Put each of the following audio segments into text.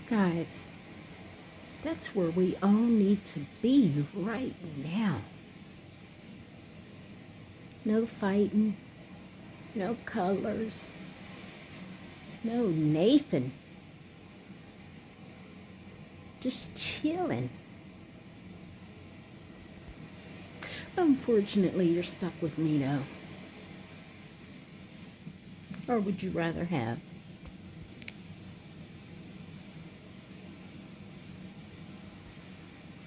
Guys, that's where we all need to be right now. No fighting, no colors, no Nathan. Just chilling. Unfortunately, you're stuck with me though. Or would you rather have?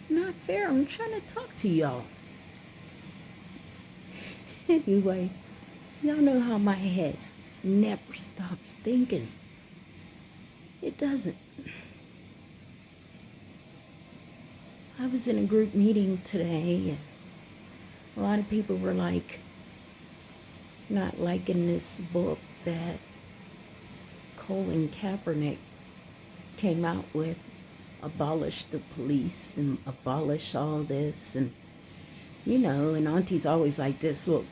Not fair. I'm trying to talk to y'all. Anyway, y'all know how my head never stops thinking. It doesn't. I was in a group meeting today, and a lot of people were like, not liking this book that Colin Kaepernick came out with, abolish the police and abolish all this, and and Auntie's always like this. Look,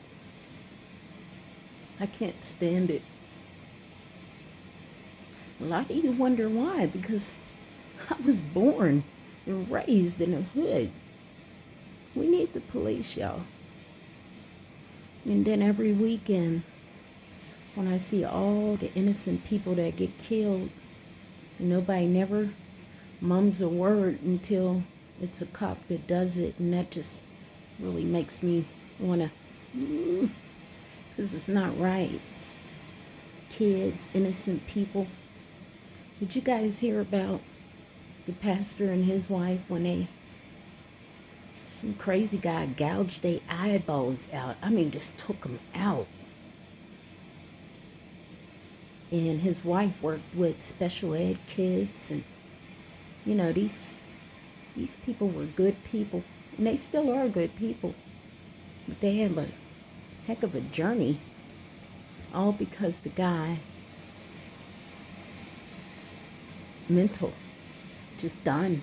I can't stand it. A lot of you wonder why, because I was born and raised in a hood. We need the police, y'all. And then every weekend, when I see all the innocent people that get killed, nobody never mum's a word until it's a cop that does it, and that just really makes me want to, because it's not right. Kids, innocent people. Did you guys hear about the pastor and his wife when some crazy guy gouged their eyeballs out? I mean, just took them out. And his wife worked with special ed kids, and these people were good people, and they still are good people, but they had a heck of a journey, all because the guy, mental, just done.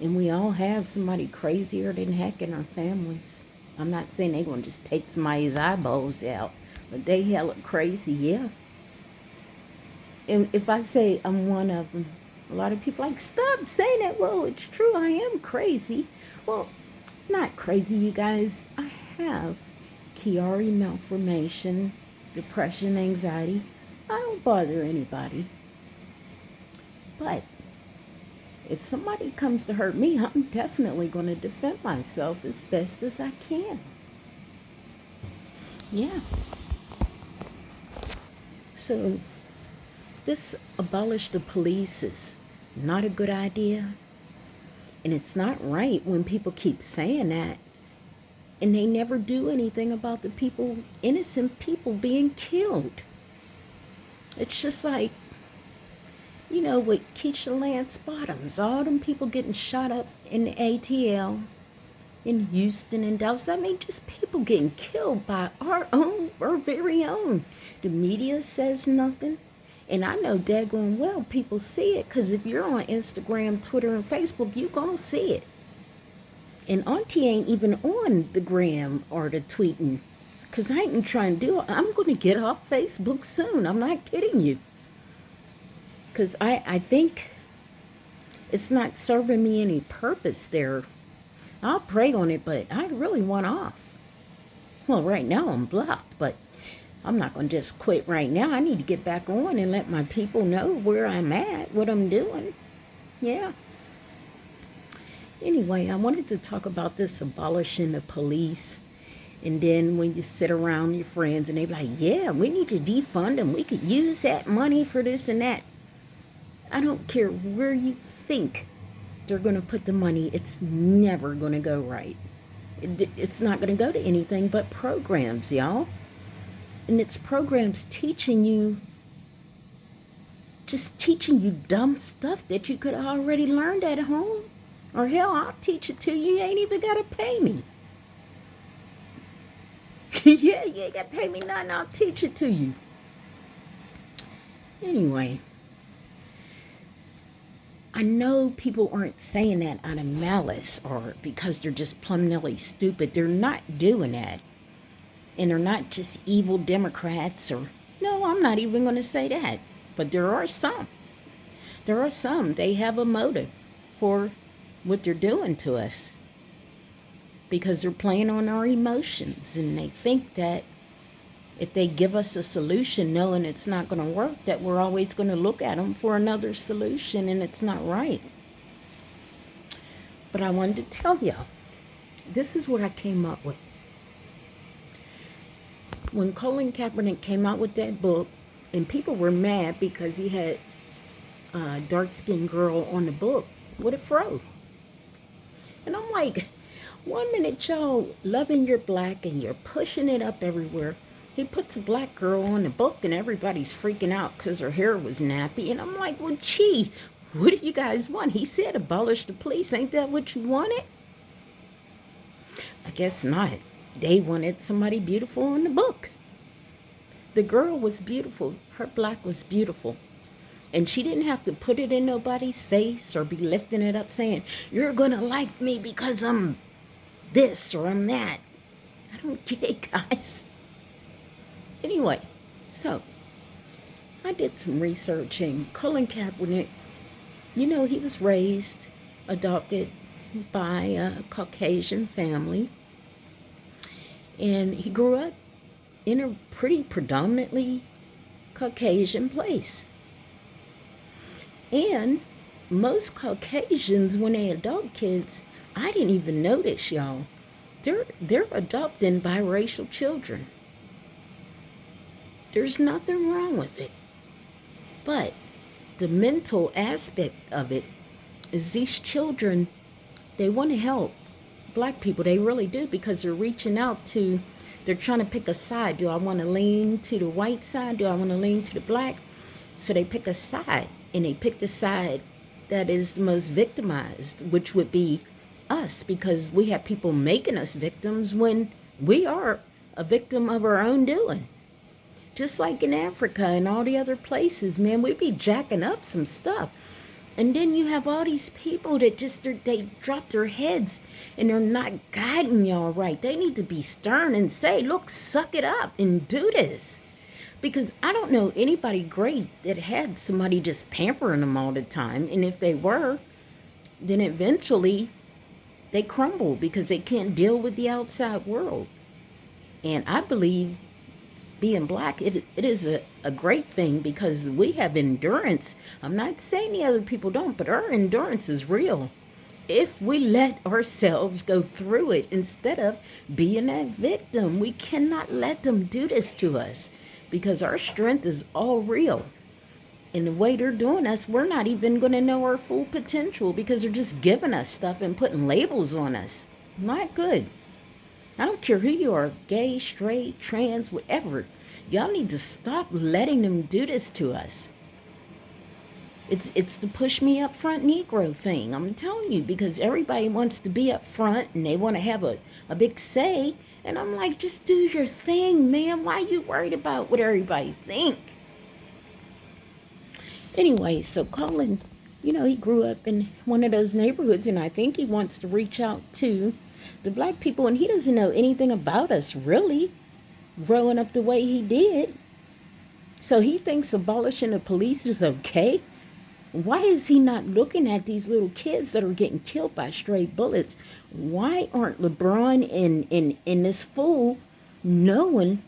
And we all have somebody crazier than heck in our families. I'm not saying they're going to just take somebody's eyeballs out, but they hella crazy, yeah. And if I say I'm one of them, a lot of people are like, stop saying that. Well, it's true, I am crazy. Well, not crazy, you guys. I have Chiari malformation, depression, anxiety. I don't bother anybody. But if somebody comes to hurt me, I'm definitely going to defend myself as best as I can. Yeah. So this abolish the police is not a good idea. And it's not right when people keep saying that and they never do anything about the people, innocent people being killed. It's just like, with Keisha Lance Bottoms, all them people getting shot up in the ATL, in Houston and Dallas. I mean, just people getting killed by our very own. The media says nothing. And I know daggone well people see it, because if you're on Instagram, Twitter, and Facebook, you gonna see it. And Auntie ain't even on the gram or the tweeting, because I ain't trying to do it. I'm going to get off Facebook soon. I'm not kidding you. Because I think it's not serving me any purpose there. I'll pray on it, but I really want off. Well, right now I'm blocked, but I'm not going to just quit right now. I need to get back on and let my people know where I'm at, what I'm doing. Yeah. Anyway, I wanted to talk about this abolishing the police. And then when you sit around your friends and they're like, yeah, we need to defund them. We could use that money for this and that. I don't care where you think they're going to put the money. It's never going to go right. It's not going to go to anything but programs, y'all. And it's programs teaching you dumb stuff that you could have already learned at home. Or hell, I'll teach it to you. You ain't even got to pay me. Yeah, you ain't got to pay me nothing. I'll teach it to you. Anyway, I know people aren't saying that out of malice or because they're just plumb nilly stupid. They're not doing that. And they're not just evil Democrats or, no, I'm not even going to say that. But there are some. There are some, they have a motive for what they're doing to us because they're playing on our emotions, and they think that if they give us a solution knowing it's not going to work, that we're always going to look at them for another solution, and it's not right. But I wanted to tell y'all, this is what I came up with. When Colin Kaepernick came out with that book, and people were mad because he had a dark-skinned girl on the book with a fro. And I'm like, one minute y'all loving your black and you're pushing it up everywhere. He puts a black girl on the book and everybody's freaking out because her hair was nappy. And I'm like, well, gee, what do you guys want? He said abolish the police. Ain't that what you wanted? I guess not. They wanted somebody beautiful on the book. The girl was beautiful. Her black was beautiful. And she didn't have to put it in nobody's face or be lifting it up saying, you're going to like me because I'm this or I'm that. I don't get it, guys. Anyway, so I did some research, and Colin Kaepernick, you know, he was raised, adopted by a Caucasian family. And he grew up in a pretty predominantly Caucasian place. And most Caucasians, when they adopt kids, I didn't even notice, y'all, they're adopting biracial children. There's nothing wrong with it. But the mental aspect of it is these children, they want to help black people. They really do, because they're reaching out to, they're trying to pick a side. Do I want to lean to the white side? Do I want to lean to the black? So they pick a side, and they pick the side that is the most victimized, which would be us, because we have people making us victims when we are a victim of our own doing. Just like in Africa and all the other places, man, we be jacking up some stuff. And then you have all these people that just, they drop their heads and they're not guiding y'all right. They need to be stern and say, look, suck it up and do this. Because I don't know anybody great that had somebody just pampering them all the time. And if they were, then eventually they crumble because they can't deal with the outside world. And I believe being black, it is a great thing because we have endurance. I'm not saying the other people don't, but our endurance is real. If we let ourselves go through it instead of being a victim, we cannot let them do this to us because our strength is all real. And the way they're doing us, we're not even going to know our full potential because they're just giving us stuff and putting labels on us. Not good. I don't care who you are, gay, straight, trans, whatever. Y'all need to stop letting them do this to us. It's the push me up front Negro thing. I'm telling you, because everybody wants to be up front and they want to have a big say. And I'm like, just do your thing, man. Why are you worried about what everybody think? Anyway, so Colin, you know, he grew up in one of those neighborhoods, and I think he wants to reach out to the black people, and he doesn't know anything about us, really, growing up the way he did. So he thinks abolishing the police is okay. Why is he not looking at these little kids that are getting killed by stray bullets? Why aren't LeBron and this fool knowing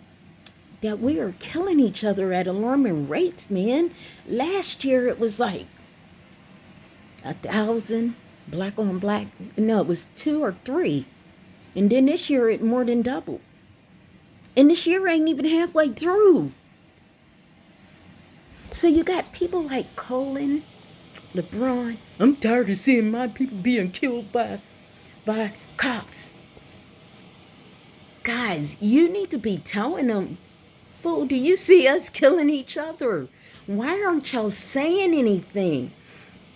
that we are killing each other at alarming rates, man? Last year it was like 1,000 black on black. No, it was 2 or 3. And then this year it more than doubled. And this year ain't even halfway through. So you got people like Colin, LeBron. I'm tired of seeing my people being killed by cops. Guys, you need to be telling them, fool, do you see us killing each other? Why aren't y'all saying anything?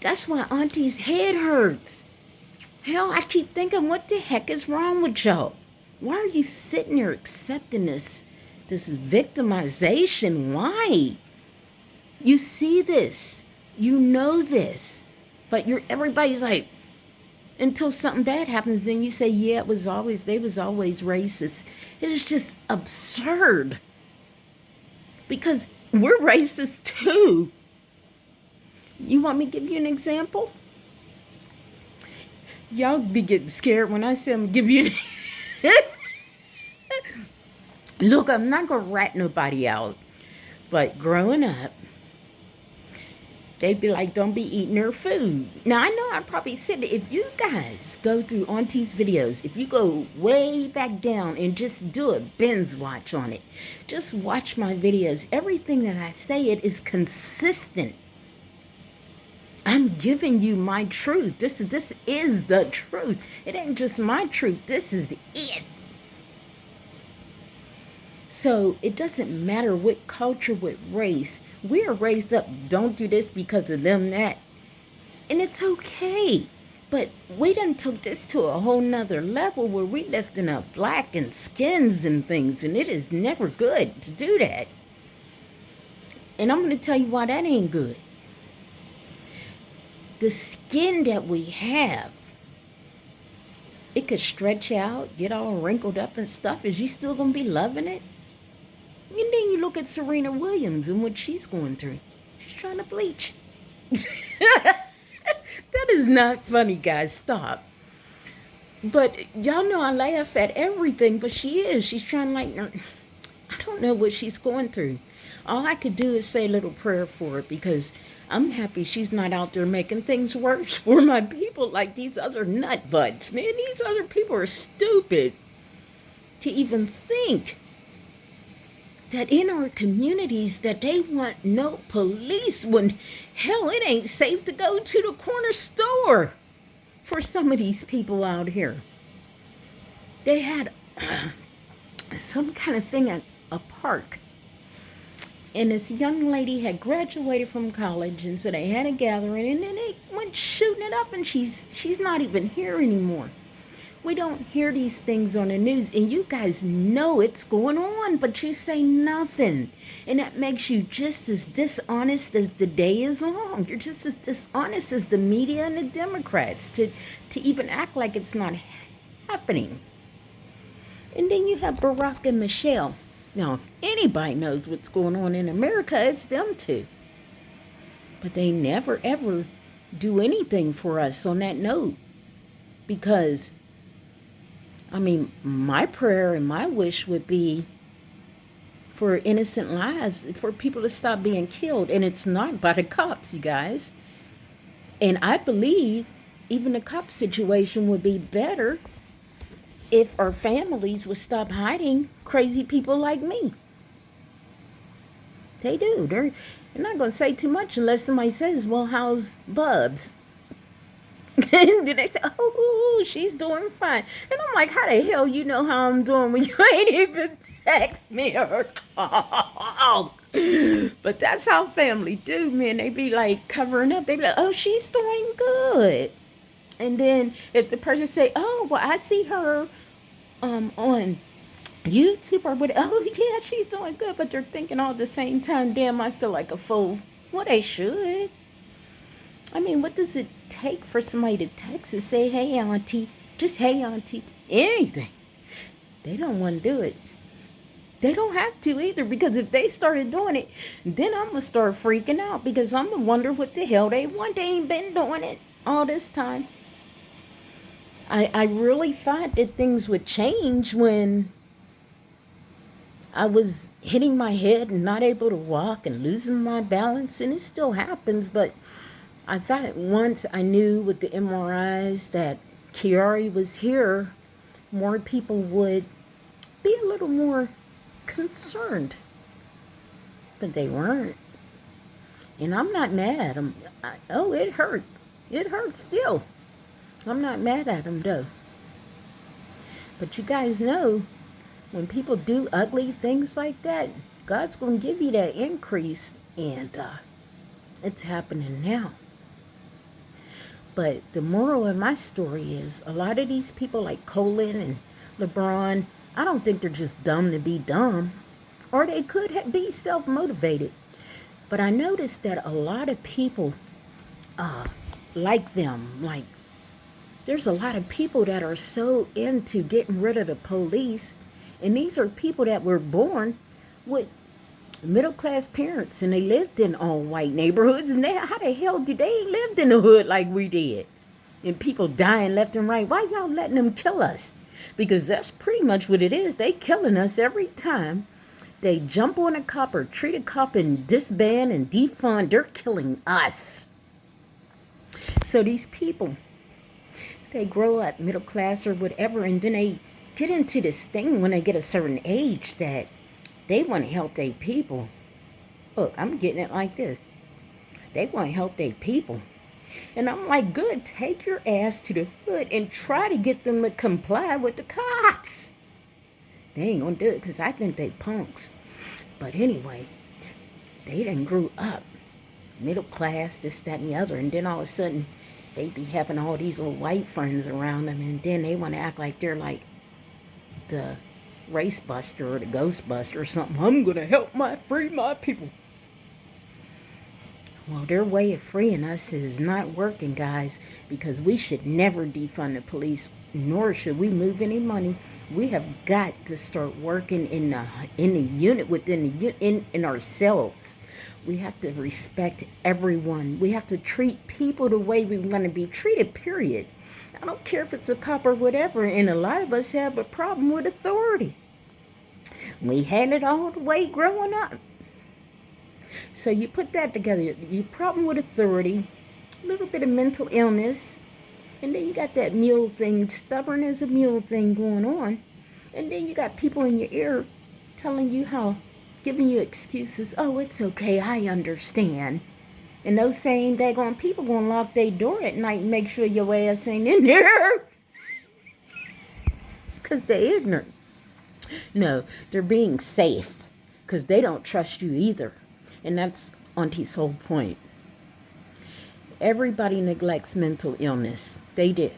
That's why Auntie's head hurts. Hell, I keep thinking, what the heck is wrong with y'all? Why are you sitting there accepting this victimization? Why? You see this. You know this. But everybody's like, until something bad happens, then you say, yeah, they was always racist. It is just absurd. Because we're racist too. You want me to give you an example? Y'all be getting scared when I say I'm give you Look, I'm not gonna rat nobody out, but growing up, they'd be like, don't be eating her food. Now, I know I probably said it. If you guys go through Auntie's videos, if you go way back down and just do a binge watch on it, just watch my videos. Everything that I say, it is consistent. I'm giving you my truth. This is the truth. It ain't just my truth. This is it. So it doesn't matter what culture, what race. We are raised up, don't do this because of them, that. And it's okay. But we done took this to a whole nother level where we lifting up black and skins and things. And it is never good to do that. And I'm going to tell you why that ain't good. The skin that we have, it could stretch out, get all wrinkled up and stuff. Is you still going to be loving it? And then you look at Serena Williams and what she's going through. She's trying to bleach. That is not funny, guys. Stop. But y'all know I laugh at everything, but she is. She's trying I don't know what she's going through. All I could do is say a little prayer for her because I'm happy she's not out there making things worse for my people like these other nut butts. Man, these other people are stupid to even think that in our communities that they want no police when hell, it ain't safe to go to the corner store for some of these people out here. They had some kind of thing at a park, and this young lady had graduated from college, and so they had a gathering, and then they went shooting it up, and she's not even here anymore. We don't hear these things on the news, and you guys know it's going on, but you say nothing. And that makes you just as dishonest as the day is long. You're just as dishonest as the media and the Democrats to even act like it's not happening. And then you have Barack and Michelle. Now, if anybody knows what's going on in America, it's them two. But they never, ever do anything for us on that note. Because I mean, my prayer and my wish would be for innocent lives, for people to stop being killed. And it's not by the cops, you guys. And I believe even the cop situation would be better if our families would stop hiding crazy people like me. They do. They're not going to say too much unless somebody says, well, how's Bubs? And then they say, oh, she's doing fine. And I'm like, how the hell you know how I'm doing when you ain't even text me or call? But that's how family do, man. They be like covering up. They be like, oh, she's doing good. And then if the person say, oh, well, I see her on YouTube or whatever. Oh, yeah, she's doing good. But they're thinking all at the same time, damn, I feel like a fool. Well, they should. I mean, what does it take for somebody to text and say, hey, auntie, just hey, auntie, anything? They don't want to do it. They don't have to either, because if they started doing it, then I'm going to start freaking out because I'm going to wonder what the hell they want. They ain't been doing it all this time. I really thought that things would change when I was hitting my head and not able to walk and losing my balance, and it still happens, but I thought once I knew with the MRIs that Kiari was here, more people would be a little more concerned. But they weren't. And I'm not mad at them. Oh, it hurt. It hurts still. I'm not mad at them, though. But you guys know, when people do ugly things like that, God's going to give you that increase. And it's happening now. But the moral of my story is a lot of these people like Colin and LeBron, I don't think they're just dumb to be dumb. Or they could be self-motivated. But I noticed that a lot of people like them. Like, there's a lot of people that are so into getting rid of the police. And these are people that were born with Middle class parents, and they lived in all white neighborhoods, and how the hell did they ain't lived in the hood like we did? And people dying left and right. Why y'all letting them kill us? Because that's pretty much what it is. They killing us every time they jump on a cop or treat a cop and disband and defund. They're killing us. So these people, they grow up middle class or whatever, and then they get into this thing when they get a certain age that they want to help their people. Look, I'm getting it like this. They want to help their people. And I'm like, good, take your ass to the hood and try to get them to comply with the cops. They ain't gonna do it because I think they punks. But anyway, they done grew up middle class, this, that, and the other. And then all of a sudden, they be having all these little white friends around them. And then they want to act like they're like the race buster or the ghost buster or something. I'm gonna help free my people. Well, their way of freeing us is not working, guys, because we should never defund the police, nor should we move any money. We have got to start working in the unit within in ourselves. We have to respect everyone. We have to treat people the way we want to be treated, period. I don't care if it's a cop or whatever, and a lot of us have a problem with authority. We had it all the way growing up. So you put that together, your problem with authority, a little bit of mental illness, and then you got that mule thing, stubborn as a mule thing going on. And then you got people in your ear telling you giving you excuses. Oh, it's okay, I understand. And those same daggone people gonna lock their door at night and make sure your ass ain't in there. Because they're ignorant. No, they're being safe. Because they don't trust you either. And that's Auntie's whole point. Everybody neglects mental illness. They do.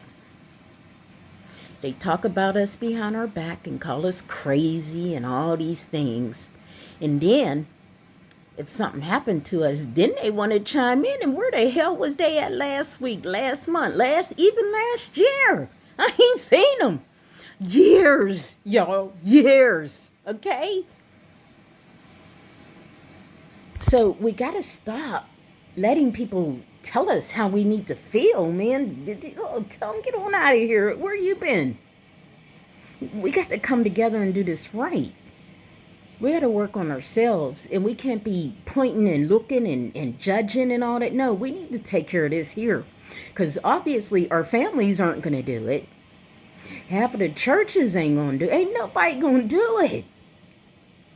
They talk about us behind our back and call us crazy and all these things. And then, if something happened to us, then they want to chime in. And where the hell was they at last week, last month, even last year? I ain't seen them. Years, y'all. Years. Okay? So we got to stop letting people tell us how we need to feel, man. Tell them, get on out of here. Where you been? We got to come together and do this right. We got to work on ourselves, and we can't be pointing and looking and judging and all that. No, we need to take care of this here, because obviously our families aren't going to do it. Half of the churches ain't going to do it. Ain't nobody going to do it.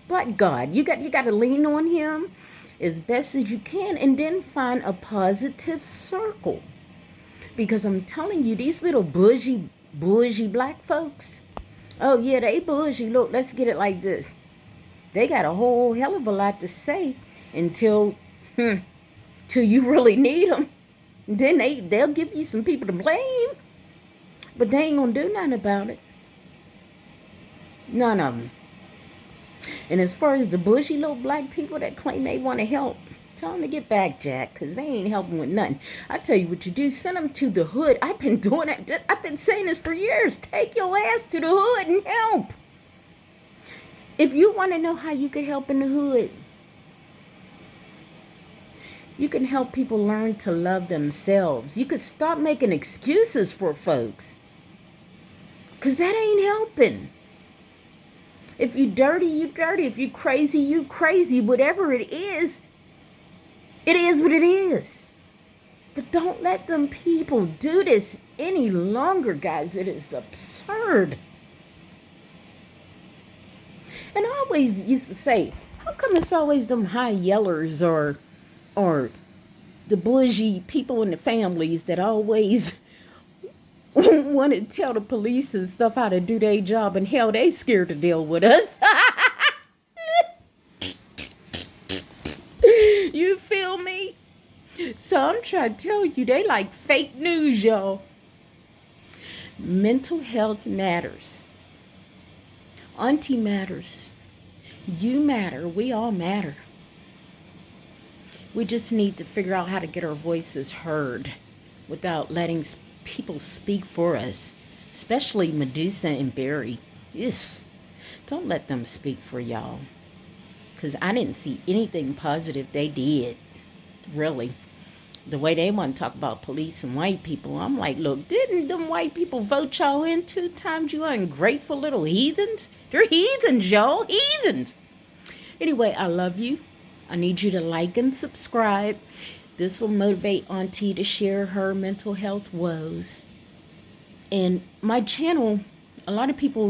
But God, you got to lean on Him as best as you can, and then find a positive circle. Because I'm telling you, these little bougie black folks, oh yeah, they bougie. Look, let's get it like this. They got a whole hell of a lot to say until you really need them. Then they'll give you some people to blame, but they ain't gonna do nothing about it. None of them. And as far as the bushy little black people that claim they want to help, tell them to get back, Jack, because they ain't helping with nothing. I tell you what you do, send them to the hood. I've been doing that. I've been saying this for years. Take your ass to the hood and help. If you want to know how you can help in the hood, you can help people learn to love themselves. You can stop making excuses for folks, because that ain't helping. If you dirty, you dirty. If you crazy, you crazy. Whatever it is what it is. But don't let them people do this any longer, guys. It is absurd. And I always used to say, how come it's always them high yellers or the bougie people in the families that always want to tell the police and stuff how to do their job, and hell, they scared to deal with us. You feel me? So I'm trying to tell you, they like fake news, y'all. Mental health matters. Auntie matters. You matter. We all matter. We just need to figure out how to get our voices heard without letting people speak for us, especially Medusa and Barry. Yes, don't let them speak for y'all. Because I didn't see anything positive they did, really. The way they want to talk about police and white people, I'm like, look, didn't them white people vote y'all in 2 times, you ungrateful little heathens? They're heathens, y'all, heathens. Anyway, I love you. I need you to like and subscribe. This will motivate Auntie to share her mental health woes. And my channel, a lot of people,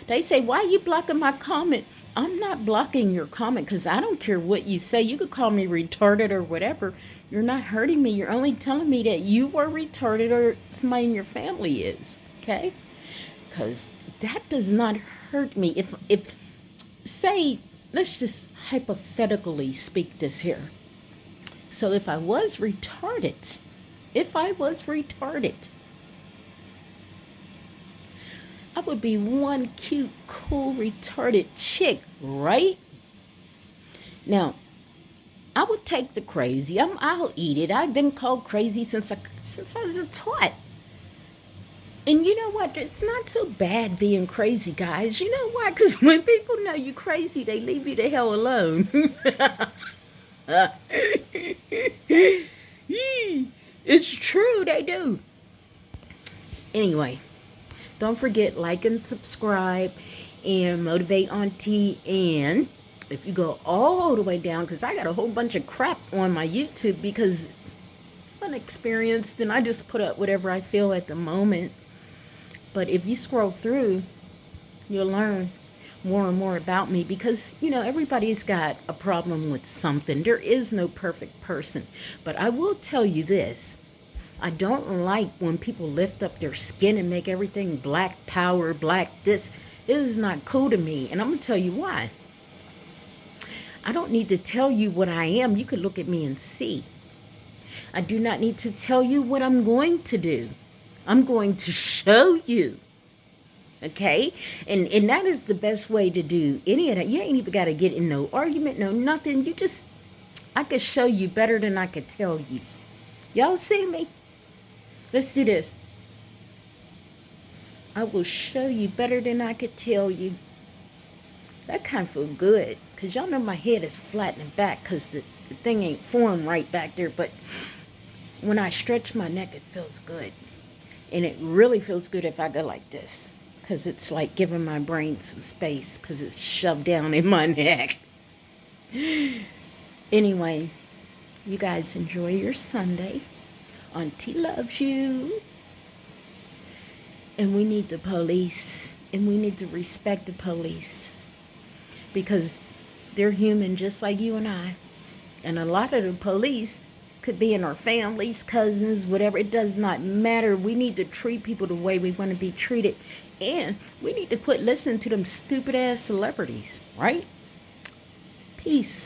they say, why are you blocking my comment? I'm not blocking your comment because I don't care what you say. You could call me retarded or whatever. You're not hurting me. You're only telling me that you were retarded or somebody in your family is. Okay? Because that does not hurt me. If say, let's just hypothetically speak this here. So if I was retarded, I would be one cute, cool, retarded chick, right? Now, I would take the crazy. I'll eat it. I've been called crazy since I was a tot. And you know what? It's not so bad being crazy, guys. You know why? Because when people know you crazy, they leave you the hell alone. It's true, they do. Anyway, don't forget, like and subscribe and motivate Auntie. And if you go all the way down, because I got a whole bunch of crap on my YouTube because I'm unexperienced and I just put up whatever I feel at the moment. But if you scroll through, you'll learn more and more about me because, everybody's got a problem with something. There is no perfect person. But I will tell you this. I don't like when people lift up their skin and make everything black power, black this. It is not cool to me. And I'm going to tell you why. I don't need to tell you what I am. You could look at me and see. I do not need to tell you what I'm going to do. I'm going to show you. Okay? And that is the best way to do any of that. You ain't even got to get in no argument, no nothing. I could show you better than I could tell you. Y'all see me? Let's do this. I will show you better than I could tell you. That kind of feel good. Because y'all know my head is flattening back because the thing ain't formed right back there. But when I stretch my neck, it feels good. And it really feels good if I go like this. Because it's like giving my brain some space. Because it's shoved down in my neck. Anyway, you guys enjoy your Sunday. Auntie loves you. And we need the police. And we need to respect the police. Because they're human just like you and I. And a lot of the police could be in our families, cousins, whatever. It does not matter. We need to treat people the way we want to be treated. And we need to quit listening to them stupid ass celebrities. Right? Peace.